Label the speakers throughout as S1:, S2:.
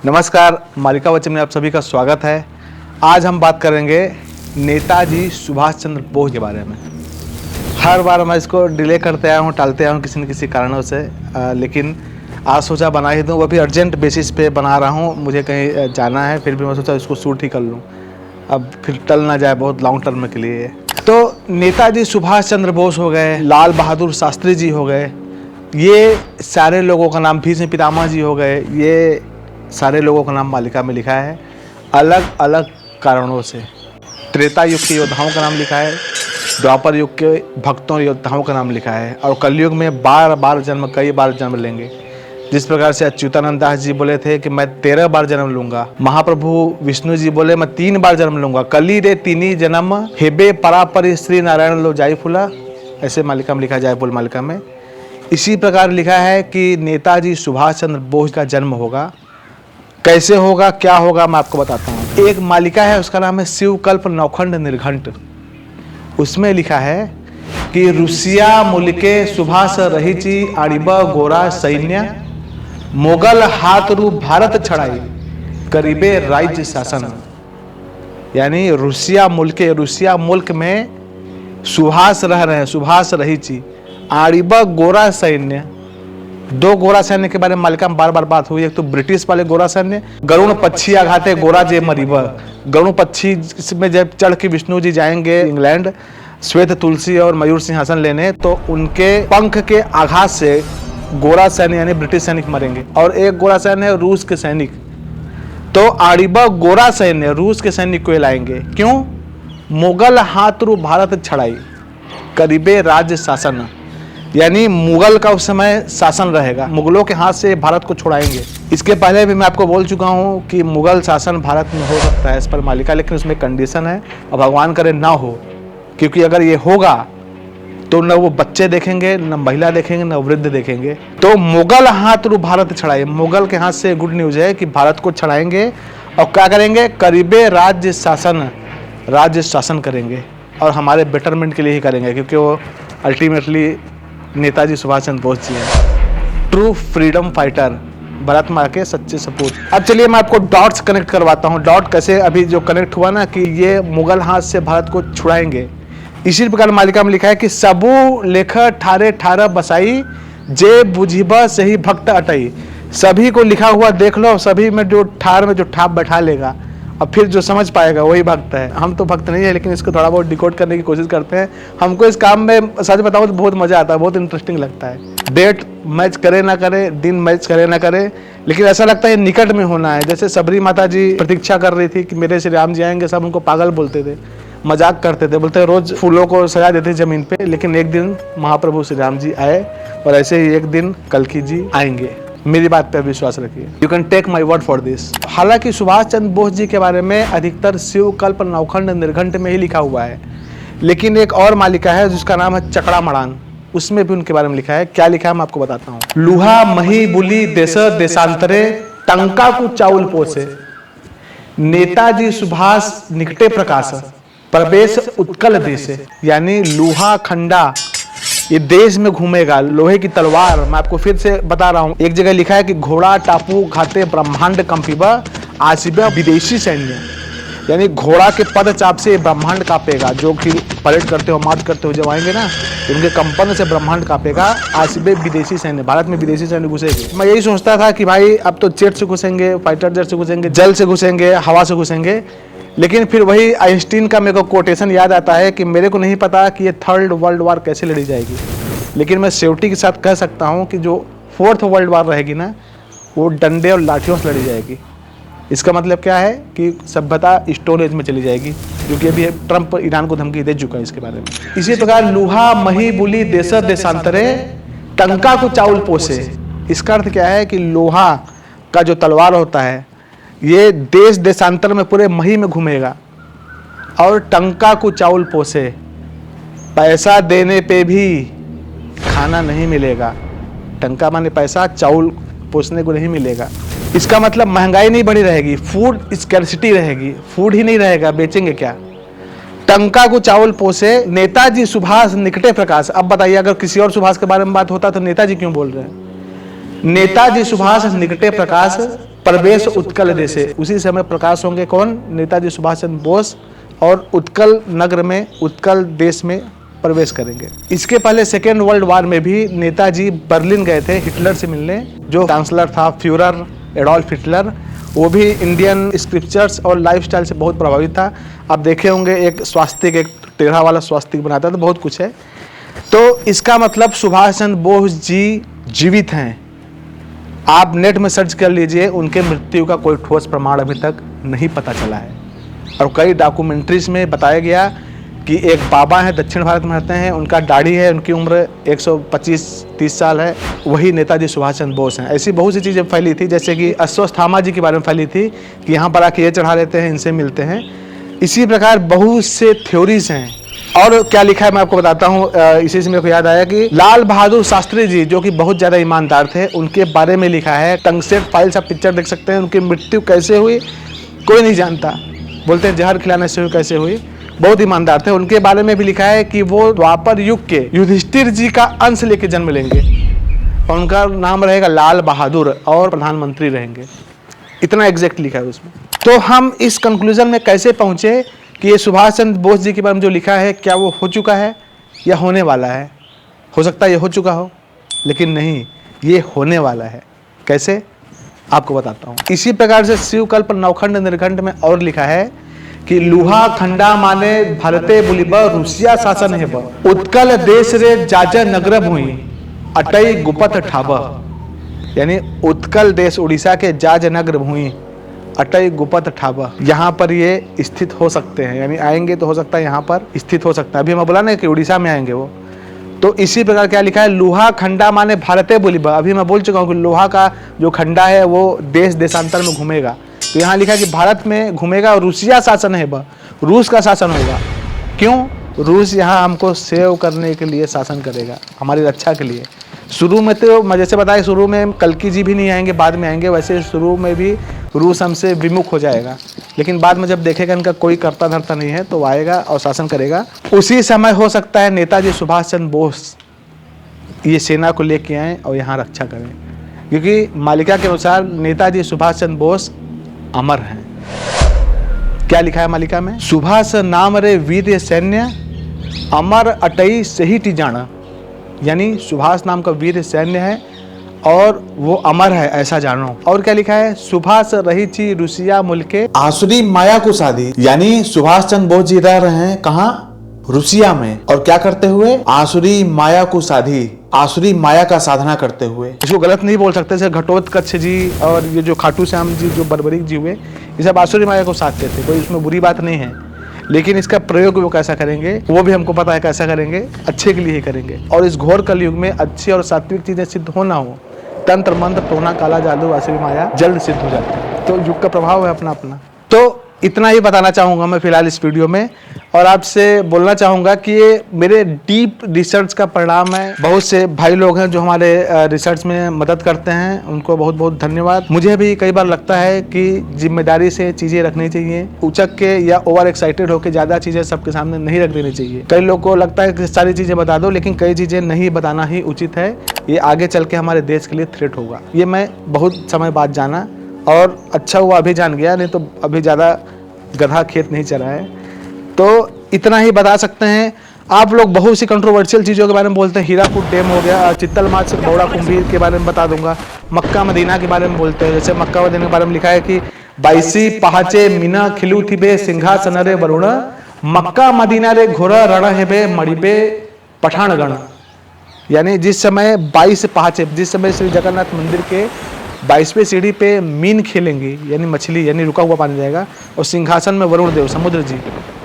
S1: नमस्कार, मालिका वचन में आप सभी का स्वागत है। आज हम बात करेंगे नेताजी सुभाष चंद्र बोस के बारे में। हर बार मैं इसको डिले करते आया हूँ, टालते आया हूँ किसी न किसी कारणों से, लेकिन आज सोचा बना ही दूँ, वो भी अर्जेंट बेसिस पे बना रहा हूँ। मुझे कहीं जाना है, फिर भी मैं सोचा इसको शूट ही कर लूँ, अब फिर टल ना जाए बहुत लॉन्ग टर्म के लिए। तो नेताजी सुभाष चंद्र बोस हो गए, लाल बहादुर शास्त्री जी हो गए, ये सारे लोगों का नाम, भीष्म पितामह जी हो गए, ये सारे लोगों का नाम मालिका में लिखा है अलग अलग कारणों से। त्रेता युग के योद्धाओं का नाम लिखा है, द्वापर युग के भक्तों योद्धाओं का नाम लिखा है, और कलयुग में बार बार जन्म, कई बार जन्म लेंगे। जिस प्रकार से अच्युतानंद दास जी बोले थे कि मैं 13 बार जन्म लूंगा, महाप्रभु विष्णु जी बोले मैं 3 बार जन्म लूंगा, कली रे तीनी जन्म हेबे परापरि श्री नारायण लो जाई फूला, ऐसे मालिका में लिखा जाए बोल मालिका में। इसी प्रकार लिखा है कि नेताजी सुभाष चंद्र बोस का जन्म होगा। कैसे होगा, क्या होगा, मैं आपको बताता हूँ। एक मालिका है, उसका नाम है शिवकल्प नौखंड निर्घंट। उसमें लिखा है कि रुसिया मुल्के सुभाष रहीची आड़िब गोरा सैन्य, मोगल हाथरू भारत छड़ाई करीबे राज्य शासन। यानी रुसिया मुल्क में सुभाष रह रहे हैं, सुभाष रहीची, आड़िब गोरा सैन्य। 2 गोरा सैन्य के बारे में मालिका में बार बार बात हुई। एक तो ब्रिटिश वाले गोरा सैन्य, गरुण पक्षी आघाते गोरा जे मरीब। गरुण पक्षी में जब चढ़ के विष्णु जी जाएंगे इंग्लैंड श्वेत तुलसी और मयूर सिंहासन लेने, तो उनके पंख के आघात से गोरा सैन्य यानी ब्रिटिश सैनिक मरेंगे। और एक गोरा सैन्य है रूस के सैनिक, तो आड़िब गोरा सैन्य रूस के सैनिक को लाएंगे। क्यों? मुगल हाथरू भारत छड़ाई करीबे राज्य शासन, यानी मुगल का उस समय शासन रहेगा, मुगलों के हाथ से भारत को छुड़ाएंगे। इसके पहले भी मैं आपको बोल चुका हूँ कि मुगल शासन भारत में हो सकता है इस पर मालिका, लेकिन उसमें कंडीशन है और भगवान करे ना हो, क्योंकि अगर ये होगा तो न वो बच्चे देखेंगे, न महिला देखेंगे, न वृद्ध देखेंगे। तो मुगल हाथ रू भारत छड़ाए, मुगल के हाथ से गुड न्यूज है कि भारत को छड़ाएंगे और क्या करेंगे, करीबे राज्य शासन करेंगे, और हमारे बेटरमेंट के लिए ही करेंगे, क्योंकि वो अल्टीमेटली नेताजी सुभाष चंद्र बोस जी हैं, ट्रू फ्रीडम फाइटर, भारत माँ के सच्चे सपूत। अब चलिए मैं आपको डॉट्स कनेक्ट करवाता हूँ। डॉट कैसे अभी जो कनेक्ट हुआ ना कि ये मुगल हाथ से भारत को छुड़ाएंगे। इसी प्रकार मालिका में लिखा है कि सबू लेख ठारे ठारा बसाई, जे बुझिबा सही भक्त अटई। सभी को लिखा हुआ देख लो, सभी में जो ठार में जो ठाप बैठा लेगा, अब फिर जो समझ पाएगा वही भक्त है। हम तो भक्त नहीं है, लेकिन इसको थोड़ा बहुत डिकोड करने की कोशिश करते हैं। हमको इस काम में सच बताऊं तो बहुत मजा आता है, बहुत इंटरेस्टिंग लगता है। डेट मैच करे ना करे, दिन मैच करे ना करे, लेकिन ऐसा लगता है निकट में होना है। जैसे सबरी माता जी प्रतीक्षा कर रही थी कि मेरे श्री राम जी आएंगे, सब उनको पागल बोलते थे, मजाक करते थे, बोलते रोज फूलों को सजा देते जमीन पे, लेकिन एक दिन महाप्रभु श्री राम जी आए, और ऐसे ही एक दिन कल्कि जी आएंगे। मेरी बात पे विश्वास रखिए, you can take my word for this. हालांकि सुभाष चंद्र बोस जी के बारे में अधिकतर शिवकल्प नौखंड निर्घंट में ही लिखा हुआ है, लेकिन एक और मालिका है जिसका नाम है चकड़ा मड़ान, उसमें भी उनके बारे में लिखा है। क्या लिखा है मैं आपको बताता हूँ। लूहा मही बुली देश देशांतरे, टंका को चाउल पोसे, नेताजी सुभाष निकटे प्रकाश, प्रवेश उत्कल देशे। यानी लोहा खंडा ये देश में घूमेगा, लोहे की तलवार। मैं आपको फिर से बता रहा हूँ, एक जगह लिखा है कि घोड़ा टापू घाते ब्रह्मांड कंपिबा आसिबा विदेशी सैन्य, यानी घोड़ा के पद चाप से ब्रह्मांड कांपेगा। जो कि परेड करते हो, मार्च करते हो जब आएंगे ना, तो उनके कंपन से ब्रह्मांड कांपेगा। आसिबे विदेशी सैन्य, भारत में विदेशी सैन्य घुसेंगे। मैं यही सोचता था कि भाई अब तो जेट से घुसेंगे, फाइटर जेट से घुसेंगे, जल से घुसेंगे, हवा से घुसेंगे, लेकिन फिर वही आइंस्टीन का मेरे को कोटेशन याद आता है कि मेरे को नहीं पता कि ये 3rd वर्ल्ड वार कैसे लड़ी जाएगी, लेकिन मैं सेफ्टी के साथ कह सकता हूँ कि जो 4th वर्ल्ड वार रहेगी ना, वो डंडे और लाठियों से लड़ी जाएगी। इसका मतलब क्या है कि सभ्यता स्टोन एज में चली जाएगी, क्योंकि अभी ट्रंप ईरान को धमकी दे चुका है इसके बारे में। इसी प्रकार लूहा मही बुली देश देशांतरे, टंका को चाउल पोसे। इसका अर्थ क्या है कि लोहा का जो तलवार होता है ये देश देशांतर में पूरे मही में घूमेगा, और टंका को चाउल पोसे, पैसा देने पे भी खाना नहीं मिलेगा। टंका माने पैसा, चाउल पोसने को नहीं मिलेगा। इसका मतलब महंगाई नहीं बढ़ी रहेगी, फूड स्कैर्सिटी रहेगी, फूड ही नहीं रहेगा, बेचेंगे क्या। टंका को चावल पोसे, नेताजी सुभाष निकटे प्रकाश। अब बताइए, अगर किसी और सुभाष के बारे में बात होता तो नेताजी क्यों बोल रहे हैं। नेताजी सुभाष निकटे प्रकाश प्रवेश उत्कल देशे, उसी समय प्रकाश होंगे कौन, नेताजी सुभाष चंद्र बोस, और उत्कल नगर में, उत्कल देश में प्रवेश करेंगे। इसके पहले सेकेंड वर्ल्ड वॉर में भी नेताजी बर्लिन गए थे हिटलर से मिलने, जो चांसलर था फ्यूरर एडोल्फ हिटलर, वो भी इंडियन स्क्रिप्चर्स और लाइफस्टाइल से बहुत प्रभावित था। आप देखे होंगे एक स्वास्तिक, एक टेढ़ा वाला स्वास्तिक बनाता था, बहुत कुछ है। तो इसका मतलब सुभाष चंद्र बोस जी जीवित हैं। आप नेट में सर्च कर लीजिए, उनके मृत्यु का कोई ठोस प्रमाण अभी तक नहीं पता चला है। और कई डॉक्यूमेंट्रीज में बताया गया कि एक बाबा है, दक्षिण भारत में रहते हैं, उनका दाढ़ी है, उनकी उम्र 125-30 साल है, वही नेताजी सुभाष चंद्र बोस हैं। ऐसी बहुत सी चीज़ें फैली थी, जैसे कि अश्वत्थामा जी के बारे में फैली थी कि यहाँ पर आके ये चढ़ा लेते हैं, इनसे मिलते हैं। इसी प्रकार बहुत से थ्योरीज हैं। और क्या लिखा है मैं आपको बताता हूँ, इसी से मेरे को याद आया कि लाल बहादुर शास्त्री जी, जो कि बहुत ज़्यादा ईमानदार थे, उनके बारे में लिखा है। टंगस्टेड फाइल्स आप पिक्चर देख सकते हैं, उनकी मृत्यु कैसे हुई कोई नहीं जानता, बोलते हैं जहर खिलाने से हुई, कैसे हुई, बहुत ईमानदार थे। उनके बारे में भी लिखा है कि वो द्वापर युग के युधिष्ठिर जी का अंश लेके जन्म लेंगे और उनका नाम रहेगा लाल बहादुर और प्रधानमंत्री रहेंगे। इतना एग्जैक्ट लिखा है उसमें। तो हम इस कंक्लूजन में कैसे पहुंचे कि ये सुभाष चंद्र बोस जी के बारे में जो लिखा है, क्या वो हो चुका है या होने वाला है? हो सकता है ये हो चुका हो, लेकिन नहीं, ये होने वाला है। कैसे, आपको बताता हूँ। इसी प्रकार से शिवकल्प नवखंड निर्खंड में और लिखा है कि लुहा खंडा माने भारते बुलिब रूसिया शासन है, उत्कल देश रे जाज नगर भुई अटई गुपत ठाब। यानी उत्कल देश उड़ीसा के जाज नगर भुई अटई गुपत ठाब, यहाँ पर ये स्थित हो सकते हैं। यानी आएंगे तो हो सकता है यहाँ पर स्थित हो सकता है। अभी मैं बोला ना कि उड़ीसा में आएंगे वो। तो इसी प्रकार क्या लिखा है, लोहा खंडा माने भारते बुलिब। अभी मैं बोल चुका हूँ कि लोहा का जो खंडा है वो देश देशांतर में घूमेगा। तो यहाँ लिखा है कि भारत में घूमेगा और रूसिया शासन है, रूस का शासन होगा। क्यों? रूस यहाँ हमको सेव करने के लिए शासन करेगा, हमारी रक्षा के लिए। शुरू में तो मैं जैसे बताया, शुरू में कल्की जी भी नहीं आएंगे, बाद में आएंगे। वैसे शुरू में भी रूस हमसे विमुख हो जाएगा, लेकिन बाद में जब देखेगा इनका कोई करता धरता नहीं है तो वो आएगा और शासन करेगा। उसी समय हो सकता है नेताजी सुभाष चंद्र बोस ये सेना को लेके आए और यहाँ रक्षा करें, क्योंकि मालिका के अनुसार नेताजी सुभाष चंद्र बोस अमर हैं। क्या लिखा है मालिका में, सुभाष नाम रे वीर सैन्य अमर अटई सही टी जाना। यानी सुभाष नाम का वीर सैन्य है और वो अमर है, ऐसा जानो। और क्या लिखा है, सुभाष रही थी रूसिया मुल्क के आसुरी माया को साधी। यानी सुभाष चंद्र बोस जी रह रहे हैं कहाँ, रूसिया में, और क्या करते हुए, आसुरी माया को साधी, आसुरी माया का साधना करते हुए। इसको गलत नहीं बोल सकते, जैसे घटोत्कच जी और ये जो खाटू श्याम जी जो बर्बरीक जी हुए, ये सब आसुरी माया को साधते थे, कोई इसमें बुरी बात नहीं है। लेकिन इसका प्रयोग वो कैसा करेंगे वो भी हमको पता है कैसा करेंगे, अच्छे के लिए ही करेंगे। और इस घोर कलयुग में अच्छी और सात्विक चीजें सिद्ध हो ना हो, तंत्र मंत्र टोना काला जादू आसुरी माया जल्द सिद्ध हो जाती है। तो युग का प्रभाव है अपना अपना। तो इतना ही बताना चाहूँगा मैं फिलहाल इस वीडियो में, और आपसे बोलना चाहूँगा कि ये मेरे डीप रिसर्च का परिणाम है। बहुत से भाई लोग हैं जो हमारे रिसर्च में मदद करते हैं, उनको बहुत बहुत धन्यवाद। मुझे भी कई बार लगता है कि जिम्मेदारी से चीज़ें रखनी चाहिए, उचक के या ओवर एक्साइटेड होकर ज़्यादा चीज़ें सबके सामने नहीं रख देनी चाहिए। कई लोग को लगता है कि सारी चीज़ें बता दो, लेकिन कई चीज़ें नहीं बताना ही उचित है। ये आगे चल के हमारे देश के लिए थ्रेट होगा। ये मैं बहुत समय बाद जाना, और अच्छा हुआ अभी जान गया, नहीं तो अभी ज़्यादा गधा खेत नहीं चला है। तो इतना ही बता सकते हैं। आप लोग बहुत सी कंट्रोवर्शियल चीज़ों के बारे में बोलते हैं, हीराकुद डैम हो गया, चित्तल माछ से बौड़ा कुंभीर के बारे में बता दूंगा, मक्का मदीना के बारे में बोलते हैं। जैसे मक्का मदीना के बारे में लिखा है कि बाईसी पहाचे मीना खिलू थी बे सिंहासन रे वरुण, मक्का मदीना रे घोरा रण है बे मणिबे पठान गण। यानी जिस समय 22 पहाचे, जिस समय श्री जगन्नाथ मंदिर के 22वें सीढ़ी पे मीन खेलेंगी, यानी मछली, यानी रुका हुआ पानी जाएगा, और सिंहासन में वरुण देव समुद्र जी,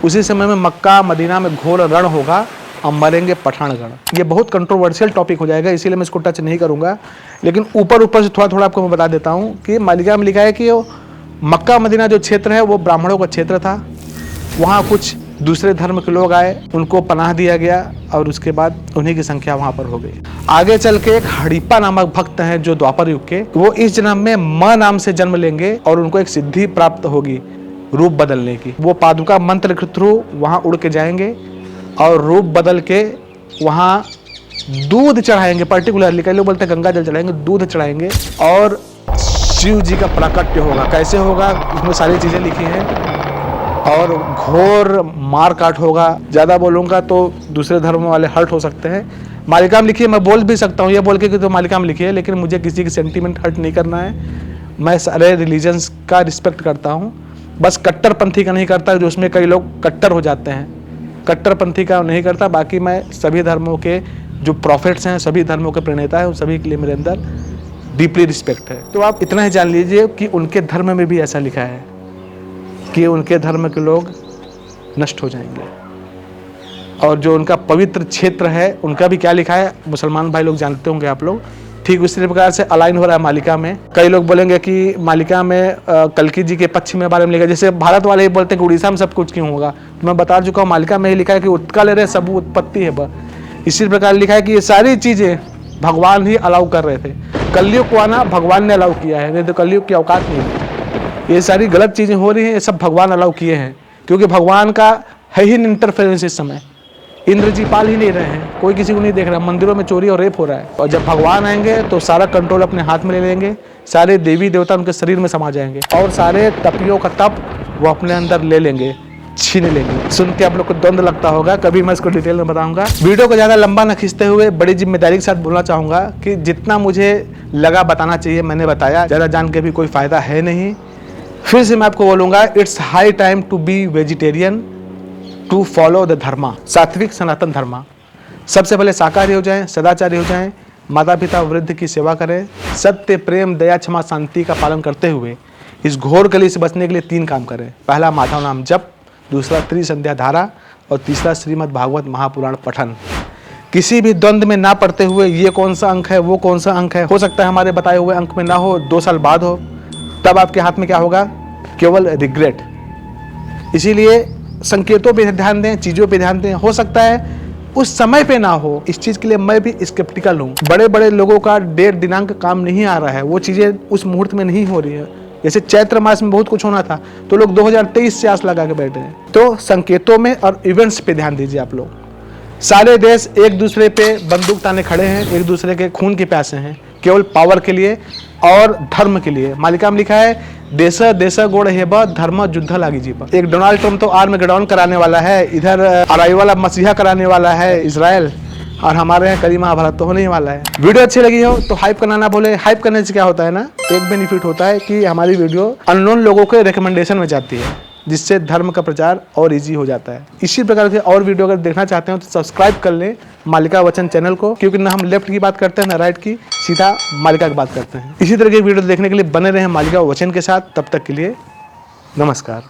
S1: उसी समय में मक्का मदीना में घोर रण होगा और मरेंगे पठानगण। ये बहुत कंट्रोवर्शियल टॉपिक हो जाएगा, इसीलिए मैं इसको टच नहीं करूंगा। लेकिन ऊपर ऊपर से थोड़ा थोड़ा आपको मैं बता देता हूँ कि मालिका में लिखा है कि मक्का मदीना जो क्षेत्र है वो ब्राह्मणों का क्षेत्र था। वहाँ कुछ दूसरे धर्म के लोग आए, उनको पनाह दिया गया, और उसके बाद उन्हीं की संख्या वहाँ पर हो गई। आगे चल के एक हड़िप्पा नामक भक्त हैं जो द्वापर युग के, वो इस जन्म में म नाम से जन्म लेंगे और उनको एक सिद्धि प्राप्त होगी रूप बदलने की। वो पादुका मंत्र के थ्रू वहाँ उड़ के जाएंगे और रूप बदल के वहाँ दूध चढ़ाएंगे। पर्टिकुलरली कई लोग बोलते हैं गंगा जल चढ़ाएंगे, दूध चढ़ाएंगे और शिव जी का प्राकट्य होगा। कैसे होगा, इसमें सारी चीज़ें लिखी हैं। और घोर मार काट होगा। ज़्यादा बोलूँगा तो दूसरे धर्म वाले हर्ट हो सकते हैं। मालिका में लिखी है, मैं बोल भी सकता हूँ ये बोल के कि तो मालिका में लिखी है, लेकिन मुझे किसी की सेंटीमेंट हर्ट नहीं करना है। मैं सारे रिलीजन्स का रिस्पेक्ट करता हूँ, बस कट्टरपंथी का नहीं करता, जो उसमें कई लोग कट्टर हो जाते हैं। कट्टरपंथी का नहीं करता। बाकी मैं सभी धर्मों के जो प्रॉफिट्स हैं, सभी धर्मों के प्रणेता हैं, उन सभी के लिए मेरे अंदर डीपली रिस्पेक्ट है। तो आप इतना ही जान लीजिए कि उनके धर्म में भी ऐसा लिखा है कि उनके धर्म के लोग नष्ट हो जाएंगे। और जो उनका पवित्र क्षेत्र है, उनका भी क्या लिखा है, मुसलमान भाई लोग जानते होंगे आप लोग। ठीक उसी प्रकार से अलाइन हो रहा है मालिका में। कई लोग बोलेंगे कि मालिका में कल्की जी के पक्ष में बारे में लिखा है। जैसे भारत वाले ही बोलते हैं कि उड़ीसा में सब कुछ क्यों होगा, तो मैं बता चुका हूँ मालिका में ही लिखा है कि उत्कल रे सब उत्पत्ति है। इसी प्रकार लिखा है कि ये सारी चीज़ें भगवान ही अलाउ कर रहे थे। कलयुग को आना भगवान ने अलाउ किया है, नहीं तो कलयुग की औकात नहीं है। ये सारी गलत चीज़ें हो रही हैं, ये सब भगवान अलाउ किए हैं, क्योंकि भगवान का है ही इंटरफेरेंस इस समय। इंद्र जी पाल ही नहीं रहे हैं, कोई किसी को नहीं देख रहा। मंदिरों में चोरी और रेप हो रहा है। और जब भगवान आएंगे तो सारा कंट्रोल अपने हाथ में ले लेंगे। सारे देवी देवता उनके शरीर में समा जाएंगे और सारे तपियों का तप वो अपने अंदर ले लेंगे, छीन लेंगे। सुन के आप लोग को द्वंद्व लगता होगा, कभी मैं इसको डिटेल में बताऊंगा। वीडियो को ज़्यादा लंबा न खींचते हुए बड़ी जिम्मेदारी के साथ बोलना चाहूँगा कि जितना मुझे लगा बताना चाहिए मैंने बताया। ज़्यादा जान के भी कोई फ़ायदा है नहीं। फिर से मैं आपको बोलूँगा, it's high time to be vegetarian, to follow the dharma, sattvic Sanatan धर्मा। सबसे पहले शाकाहारी हो जाएं, सदाचारी हो जाएं, माता पिता वृद्ध की सेवा करें, सत्य प्रेम दया क्षमा शांति का पालन करते हुए इस घोर कली से बचने के लिए 3 काम करें। पहला माधव नाम जप, दूसरा त्रिसंध्या धारा और तीसरा श्रीमद् भागवत महापुराण पठन। किसी भी द्वंद्व में ना पड़ते हुए ये कौन सा अंक है वो कौन सा अंक है, हो सकता है हमारे बताए हुए अंक में ना हो, 2 साल बाद हो, तब आपके हाथ में क्या होगा, केवल रिग्रेट। इसीलिए संकेतों पे ध्यान दें, चीज़ों पे ध्यान दें। हो सकता है उस समय पे ना हो, इस चीज़ के लिए मैं भी स्केप्टिकल हूँ। बड़े बड़े लोगों का डेट दिनांक काम नहीं आ रहा है, वो चीज़ें उस मुहूर्त में नहीं हो रही है। जैसे चैत्र मास में बहुत कुछ होना था तो लोग 2023 से आस लगा के बैठे हैं। तो संकेतों में और इवेंट्स पे ध्यान दीजिए आप लोग। सारे देश एक दूसरे पे बंदूक ताने खड़े हैं, एक दूसरे के खून के प्यासे हैं, केवल पावर के लिए और धर्म के लिए। मालिका में लिखा है, देश देश गोड़ हेब धर्म युद्ध लागी जीव। एक डोनाल्ड ट्रम्प तो आर्मगेडॉन कराने वाला है, इधर अराई वाला मसीहा कराने वाला है इजराइल, और हमारे यहाँ करी महाभारत तो होने ही वाला है। वीडियो अच्छी लगी हो तो हाइप करना ना भूले। हाइप करने से क्या होता है ना, एक बेनिफिट होता है कि हमारी वीडियो अननोन लोगों के रिकमेंडेशन में जाती है, जिससे धर्म का प्रचार और इजी हो जाता है। इसी प्रकार के और वीडियो अगर देखना चाहते हो तो सब्सक्राइब कर लें मालिका वचन चैनल को, क्योंकि ना हम लेफ्ट की बात करते हैं ना राइट की, सीधा मालिका की बात करते हैं। इसी तरह की वीडियो देखने के लिए बने रहें मालिका वचन के साथ। तब तक के लिए नमस्कार।